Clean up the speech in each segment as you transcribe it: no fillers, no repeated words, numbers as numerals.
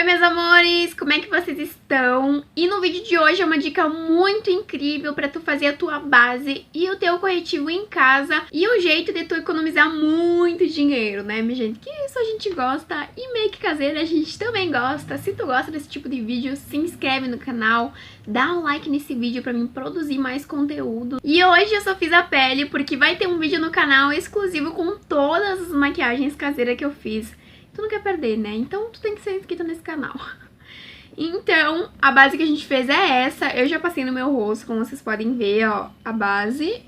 Oi, meus amores, como é que vocês estão? E no vídeo de hoje é uma dica muito incrível pra tu fazer a tua base e o teu corretivo em casa e o jeito de tu economizar muito dinheiro, né, minha gente? Que isso a gente gosta e make caseira a gente também gosta. Se tu gosta desse tipo de vídeo, se inscreve no canal, dá um like nesse vídeo pra mim produzir mais conteúdo. E hoje eu só fiz a pele porque vai ter um vídeo no canal exclusivo com todas as maquiagens caseiras que eu fiz. Tu não quer perder, né? Então tu tem que ser inscrito nesse canal. Então, a base que a gente fez é essa. Eu já passei no meu rosto, como vocês podem ver, ó, a base.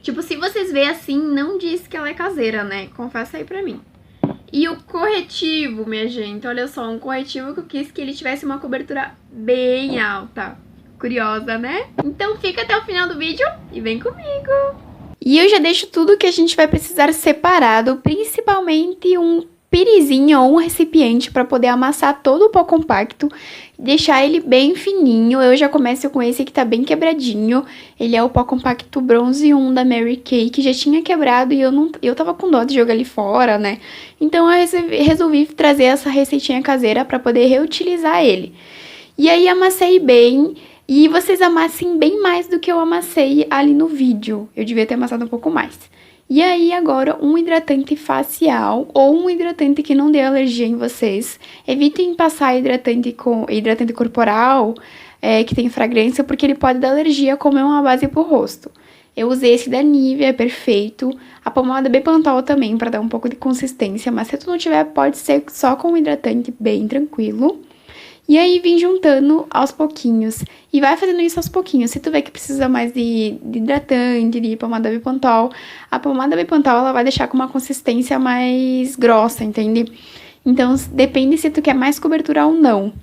Tipo, se vocês verem assim, não diz que ela é caseira, né? Confessa aí pra mim. E o corretivo, minha gente, olha só, um corretivo que eu quis que ele tivesse uma cobertura bem alta. Curiosa, né? Então fica até o final do vídeo e vem comigo! E eu já deixo tudo que a gente vai precisar separado, principalmente um pirizinho ou um recipiente para poder amassar todo o pó compacto e deixar ele bem fininho. Eu já começo com esse que tá bem quebradinho. Ele é o pó compacto bronze 1 da Mary Kay, que já tinha quebrado e eu tava com dó de jogar ele fora, né? Então eu resolvi trazer essa receitinha caseira para poder reutilizar ele. E aí amassei bem. E vocês amassem bem mais do que eu amassei ali no vídeo. Eu devia ter amassado um pouco mais. E aí, agora, um hidratante facial ou um hidratante que não dê alergia em vocês. Evitem passar hidratante corporal, que tem fragrância, porque ele pode dar alergia, como é uma base pro rosto. Eu usei esse da Nivea, é perfeito. A pomada Bepantol também, pra dar um pouco de consistência. Mas se tu não tiver, pode ser só com um hidratante bem tranquilo. E aí, vim juntando aos pouquinhos. E vai fazendo isso aos pouquinhos. Se tu vê que precisa mais de hidratante, de pomada Bepantol, a pomada Bepantol, ela vai deixar com uma consistência mais grossa, entende? Então, depende se tu quer mais cobertura ou não.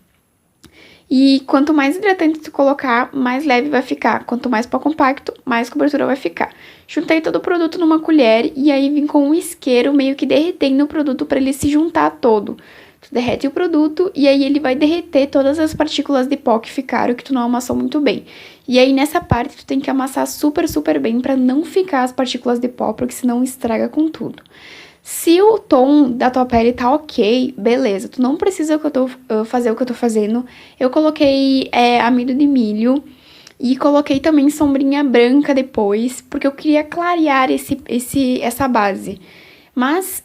E quanto mais hidratante tu colocar, mais leve vai ficar. Quanto mais pó compacto, mais cobertura vai ficar. Juntei todo o produto numa colher e aí vim com um isqueiro meio que derretendo o produto para ele se juntar todo. Tu derrete o produto e aí ele vai derreter todas as partículas de pó que ficaram, que tu não amassou muito bem. E aí nessa parte tu tem que amassar super, super bem pra não ficar as partículas de pó, porque senão estraga com tudo. Se o tom da tua pele tá ok, beleza, tu não precisa fazer o que eu tô fazendo. Eu coloquei amido de milho e coloquei também sombrinha branca depois, porque eu queria clarear essa base. Mas,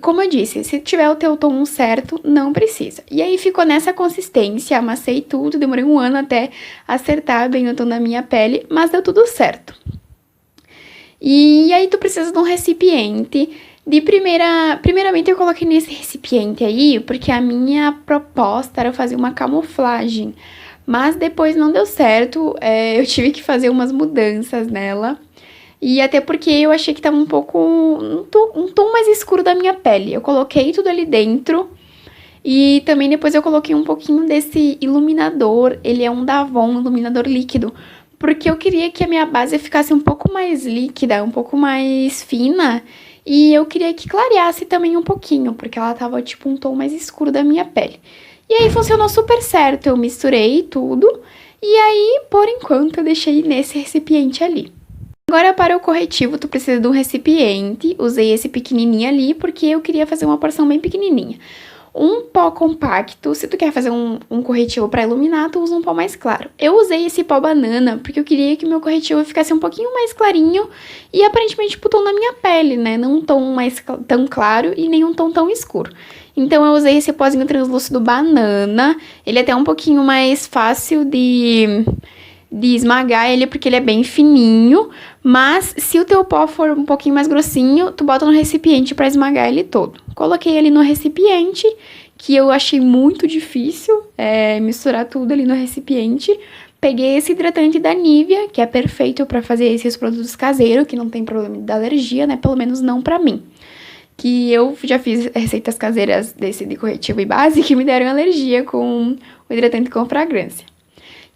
como eu disse, se tiver o teu tom certo, não precisa. E aí ficou nessa consistência, amassei tudo, demorei um ano até acertar bem o tom da minha pele, mas deu tudo certo. E aí tu precisa de um recipiente. Primeiramente eu coloquei nesse recipiente aí, porque a minha proposta era fazer uma camuflagem. Mas depois não deu certo, eu tive que fazer umas mudanças nela. E até porque eu achei que tava um pouco, um tom mais escuro da minha pele. Eu coloquei tudo ali dentro e também depois eu coloquei um pouquinho desse iluminador. Ele é um da Avon, um iluminador líquido. Porque eu queria que a minha base ficasse um pouco mais líquida, um pouco mais fina. E eu queria que clareasse também um pouquinho, porque ela tava tipo um tom mais escuro da minha pele. E aí funcionou super certo, eu misturei tudo. E aí, por enquanto, eu deixei nesse recipiente ali. Agora, para o corretivo, tu precisa de um recipiente. Usei esse pequenininho ali, porque eu queria fazer uma porção bem pequenininha. Um pó compacto, se tu quer fazer um corretivo para iluminar, tu usa um pó mais claro. Eu usei esse pó banana, porque eu queria que meu corretivo ficasse um pouquinho mais clarinho e aparentemente pro tom da minha pele, né? Não um tom mais tão claro e nem um tom tão escuro. Então, eu usei esse pozinho translúcido banana. Ele é até um pouquinho mais fácil de esmagar ele, porque ele é bem fininho, mas se o teu pó for um pouquinho mais grossinho, tu bota no recipiente pra esmagar ele todo. Coloquei ele no recipiente, que eu achei muito difícil misturar tudo ali no recipiente. Peguei esse hidratante da Nivea, que é perfeito pra fazer esses produtos caseiros, que não tem problema de alergia, né, pelo menos não pra mim. Que eu já fiz receitas caseiras desse de corretivo e base que me deram alergia com o hidratante com fragrância.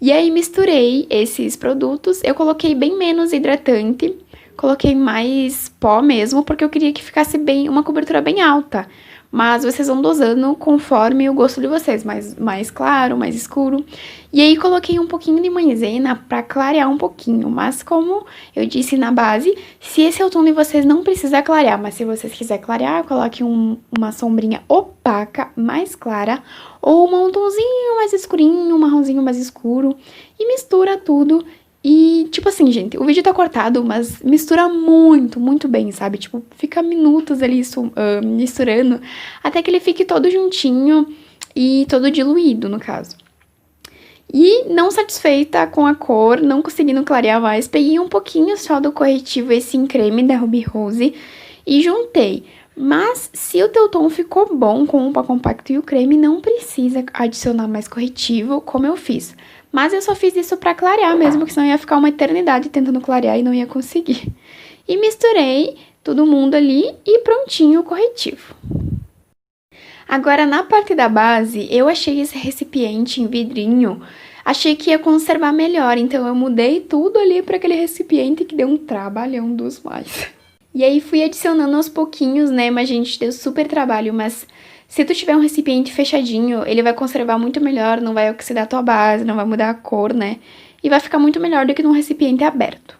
E aí misturei esses produtos, eu coloquei bem menos hidratante, coloquei mais pó mesmo, porque eu queria que ficasse uma cobertura bem alta. mas vocês vão dosando conforme o gosto de vocês, mais claro, mais escuro. E aí coloquei um pouquinho de maisena pra clarear um pouquinho, mas como eu disse na base, se esse é o tom de vocês, não precisa clarear, mas se vocês quiserem clarear, coloque uma sombrinha opaca, mais clara, ou um tomzinho mais escurinho, um marronzinho mais escuro, e mistura tudo. E, tipo assim, gente, o vídeo tá cortado, mas mistura muito, muito bem, sabe? Tipo, fica minutos ali misturando, até que ele fique todo juntinho e todo diluído, no caso. E não satisfeita com a cor, não conseguindo clarear mais, peguei um pouquinho só do corretivo esse em creme da Ruby Rose e juntei. Mas se o teu tom ficou bom com o pó compacto e o creme, não precisa adicionar mais corretivo, como eu fiz. Mas eu só fiz isso pra clarear mesmo, porque senão ia ficar uma eternidade tentando clarear e não ia conseguir. E misturei todo mundo ali e prontinho o corretivo. Agora, na parte da base, eu achei esse recipiente em vidrinho, achei que ia conservar melhor, então eu mudei tudo ali para aquele recipiente que deu um trabalhão dos mais. E aí fui adicionando aos pouquinhos, né, mas gente, deu super trabalho, mas se tu tiver um recipiente fechadinho, ele vai conservar muito melhor, não vai oxidar a tua base, não vai mudar a cor, né, e vai ficar muito melhor do que num recipiente aberto.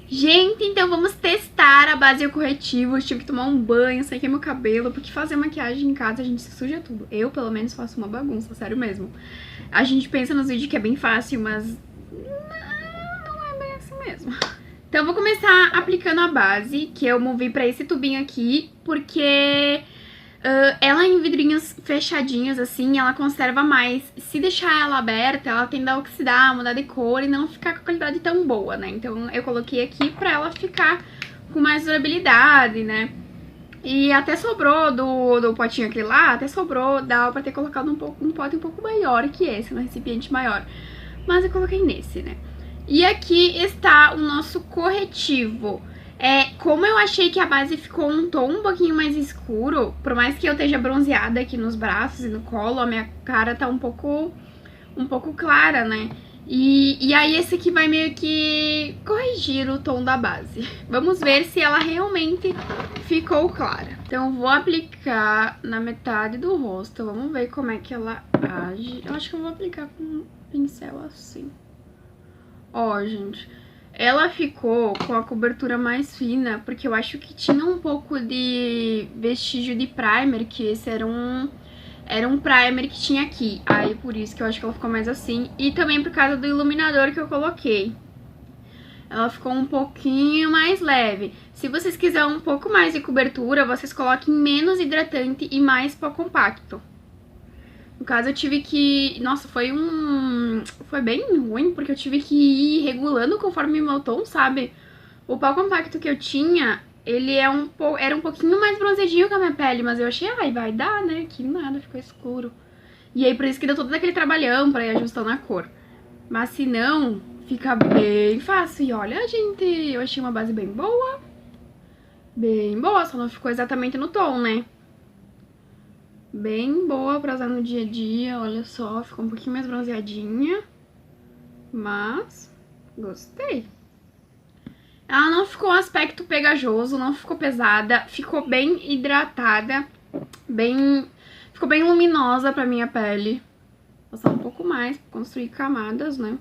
Gente, então vamos testar a base e o corretivo. Eu tive que tomar um banho, sequei meu cabelo, porque fazer maquiagem em casa a gente se suja tudo. Eu, pelo menos, faço uma bagunça, sério mesmo. A gente pensa nos vídeos que é bem fácil, mas não é bem assim mesmo. Então eu vou começar aplicando a base, que eu movi pra esse tubinho aqui, porque ela em vidrinhos fechadinhos, assim, ela conserva mais. Se deixar ela aberta, ela tende a oxidar, mudar de cor e não ficar com a qualidade tão boa, né? Então eu coloquei aqui pra ela ficar com mais durabilidade, né? E até sobrou do potinho aquele lá, até sobrou, dá pra ter colocado um pote um pouco maior que esse, um recipiente maior. Mas eu coloquei nesse, né? E aqui está o nosso corretivo. Como eu achei que a base ficou um tom um pouquinho mais escuro, por mais que eu esteja bronzeada aqui nos braços e no colo, a minha cara tá um pouco clara, né? E aí esse aqui vai meio que corrigir o tom da base. Vamos ver se ela realmente ficou clara. Então vou aplicar na metade do rosto, vamos ver como é que ela age. Eu acho que eu vou aplicar com um pincel assim. Ó, gente, ela ficou com a cobertura mais fina, porque eu acho que tinha um pouco de vestígio de primer, que esse era um primer que tinha aqui. Aí por isso que eu acho que ela ficou mais assim. E também por causa do iluminador que eu coloquei. Ela ficou um pouquinho mais leve. Se vocês quiserem um pouco mais de cobertura, vocês coloquem menos hidratante e mais pó compacto. No caso, eu tive que... Nossa, foi bem ruim, porque eu tive que ir regulando conforme o meu tom, sabe? O pó compacto que eu tinha, ele era um pouquinho mais bronzeadinho que a minha pele, mas eu achei, ai, vai dar, né? Que nada, ficou escuro. E aí, por isso que deu todo aquele trabalhão pra ir ajustando a cor. Mas se não, fica bem fácil. E olha, gente, eu achei uma base bem boa. Bem boa, só não ficou exatamente no tom, né? Bem boa pra usar no dia a dia, olha só, ficou um pouquinho mais bronzeadinha, mas gostei. Ela não ficou um aspecto pegajoso, não ficou pesada, ficou bem hidratada, ficou bem luminosa pra minha pele. Vou passar um pouco mais pra construir camadas, né?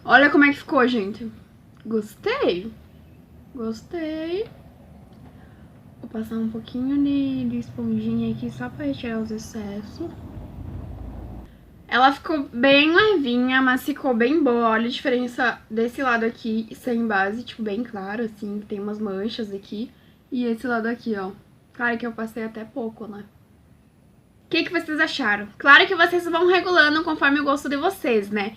Olha como é que ficou, gente. Gostei. Gostei. Vou passar um pouquinho de esponjinha aqui só pra retirar os excessos. Ela ficou bem levinha, mas ficou bem boa. Olha a diferença desse lado aqui sem base, tipo, bem claro, assim, tem umas manchas aqui. E esse lado aqui, ó. Claro que eu passei até pouco, né? O que vocês acharam? Claro que vocês vão regulando conforme o gosto de vocês, né?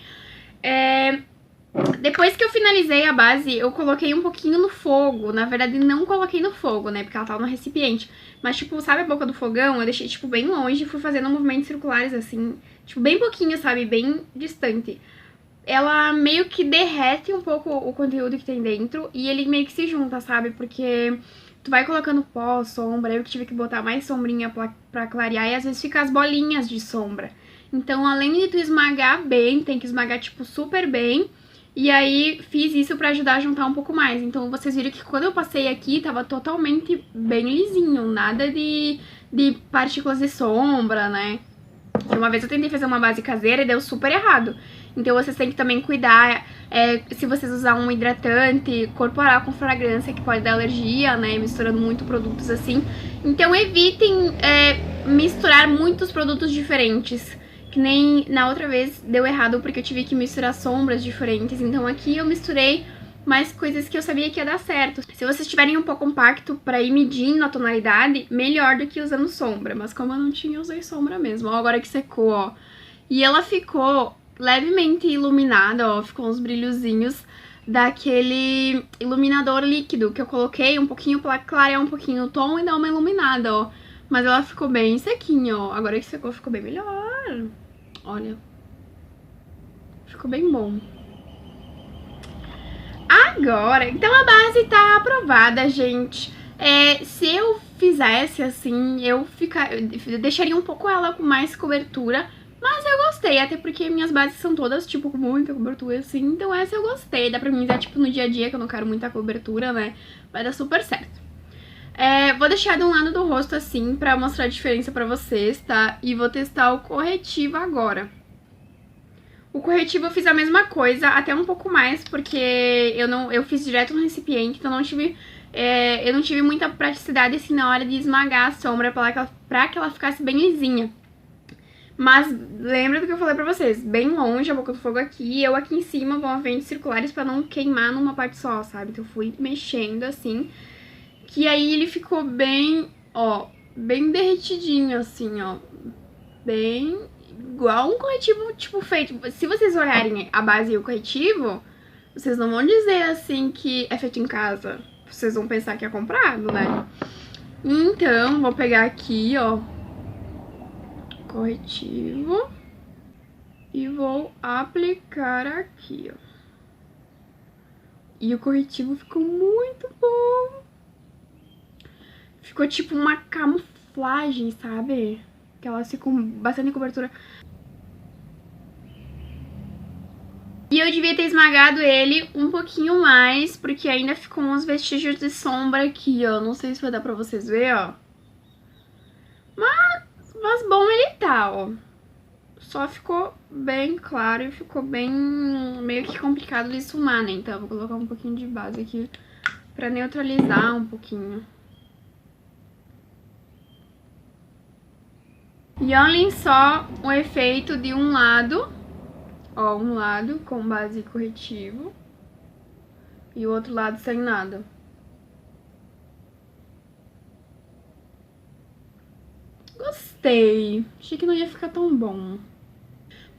Depois que eu finalizei a base, eu coloquei um pouquinho no fogo. Na verdade, não coloquei no fogo, né? Porque ela tava no recipiente. Mas, tipo, sabe a boca do fogão? Eu deixei, tipo, bem longe e fui fazendo movimentos circulares, assim. Tipo, bem pouquinho, sabe? Bem distante. Ela meio que derrete um pouco o conteúdo que tem dentro. E ele meio que se junta, sabe? Porque tu vai colocando pó, sombra. Eu que tive que botar mais sombrinha pra clarear. E às vezes fica as bolinhas de sombra. Então, além de tu esmagar bem, tem que esmagar, tipo, super bem. E aí fiz isso pra ajudar a juntar um pouco mais. Então vocês viram que quando eu passei aqui, tava totalmente bem lisinho. Nada de partículas de sombra, né? E uma vez eu tentei fazer uma base caseira e deu super errado. Então vocês têm que também cuidar, se vocês usar um hidratante corporal com fragrância, que pode dar alergia, né, misturando muito produtos assim. Então evitem misturar muitos produtos diferentes, que nem na outra vez deu errado porque eu tive que misturar sombras diferentes. Então aqui eu misturei mais coisas que eu sabia que ia dar certo. Se vocês tiverem um pó compacto pra ir medindo a tonalidade, melhor do que usando sombra. Mas como eu não tinha, eu usei sombra mesmo. Ó, agora que secou, ó. E ela ficou levemente iluminada, ó. Ficou uns brilhozinhos daquele iluminador líquido que eu coloquei um pouquinho pra clarear um pouquinho o tom e dar uma iluminada, ó. Mas ela ficou bem sequinha, ó. Agora que secou, ficou bem melhor. Olha. Ficou bem bom. Agora, então a base tá aprovada, gente. Se eu fizesse assim, eu deixaria um pouco ela com mais cobertura, mas eu gostei, até porque minhas bases são todas, tipo, com muita cobertura, assim, então essa eu gostei. Dá pra mim usar, tipo, no dia a dia, que eu não quero muita cobertura, né? Vai dar super certo. Vou deixar de um lado do rosto, assim, pra mostrar a diferença pra vocês, tá? E vou testar o corretivo agora. O corretivo eu fiz a mesma coisa, até um pouco mais, porque eu fiz direto no recipiente, então eu não tive muita praticidade assim na hora de esmagar a sombra pra que ela ficasse bem lisinha. Mas lembra do que eu falei pra vocês, bem longe a boca do fogo aqui, e eu aqui em cima movendo circulares pra não queimar numa parte só, sabe? Então eu fui mexendo assim, que aí ele ficou bem, ó, bem derretidinho assim, ó, bem igual um corretivo, tipo, feito. Se vocês olharem a base e o corretivo, vocês não vão dizer, assim, que é feito em casa. Vocês vão pensar que é comprado, né? Então, vou pegar aqui, ó, corretivo. E vou aplicar aqui, ó. E o corretivo ficou muito bom. Ficou tipo uma camuflagem, sabe? Que elas ficam bastante cobertura. E eu devia ter esmagado ele um pouquinho mais, porque ainda ficou uns vestígios de sombra aqui, ó. Não sei se vai dar pra vocês verem, ó. Mas bom ele tá, ó. Só ficou bem claro e ficou bem meio que complicado de esfumar, né? Então eu vou colocar um pouquinho de base aqui pra neutralizar um pouquinho. E olhem só o efeito de um lado. Ó, um lado com base corretivo e o outro lado sem nada. Gostei. Achei que não ia ficar tão bom.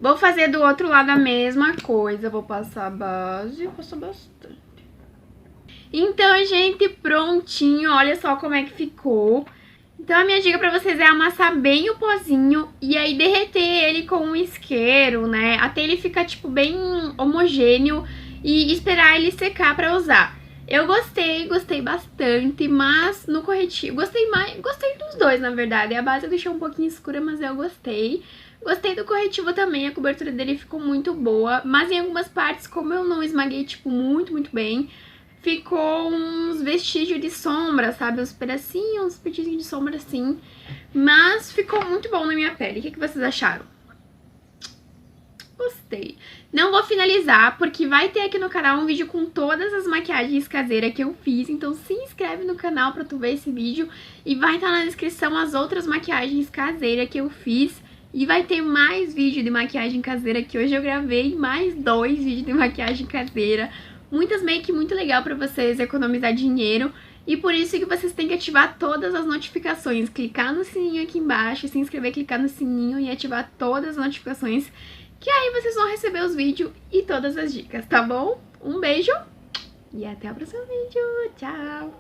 Vou fazer do outro lado a mesma coisa. Vou passar a base, passar bastante. Então, gente, prontinho. Olha só como é que ficou. Então a minha dica pra vocês é amassar bem o pozinho e aí derreter ele com um isqueiro, né? Até ele ficar, tipo, bem homogêneo e esperar ele secar pra usar. Eu gostei bastante, mas no corretivo... Gostei dos dois, na verdade. A base eu deixei um pouquinho escura, mas eu gostei. Gostei do corretivo também, a cobertura dele ficou muito boa. Mas em algumas partes, como eu não esmaguei, tipo, muito bem... Ficou uns vestígios de sombra, sabe? Uns pedacinhos, uns pedacinhos de sombra assim. Mas ficou muito bom na minha pele. O que vocês acharam? Gostei. Não vou finalizar, porque vai ter aqui no canal um vídeo com todas as maquiagens caseiras que eu fiz. Então se inscreve no canal pra tu ver esse vídeo. E vai estar na descrição as outras maquiagens caseiras que eu fiz. E vai ter mais vídeo de maquiagem caseira, que hoje eu gravei mais 2 vídeos de maquiagem caseira. Muitas make muito legal pra vocês economizar dinheiro. E por isso que vocês têm que ativar todas as notificações. Clicar no sininho aqui embaixo, se inscrever, clicar no sininho e ativar todas as notificações. Que aí vocês vão receber os vídeos e todas as dicas, tá bom? Um beijo e até o próximo vídeo. Tchau!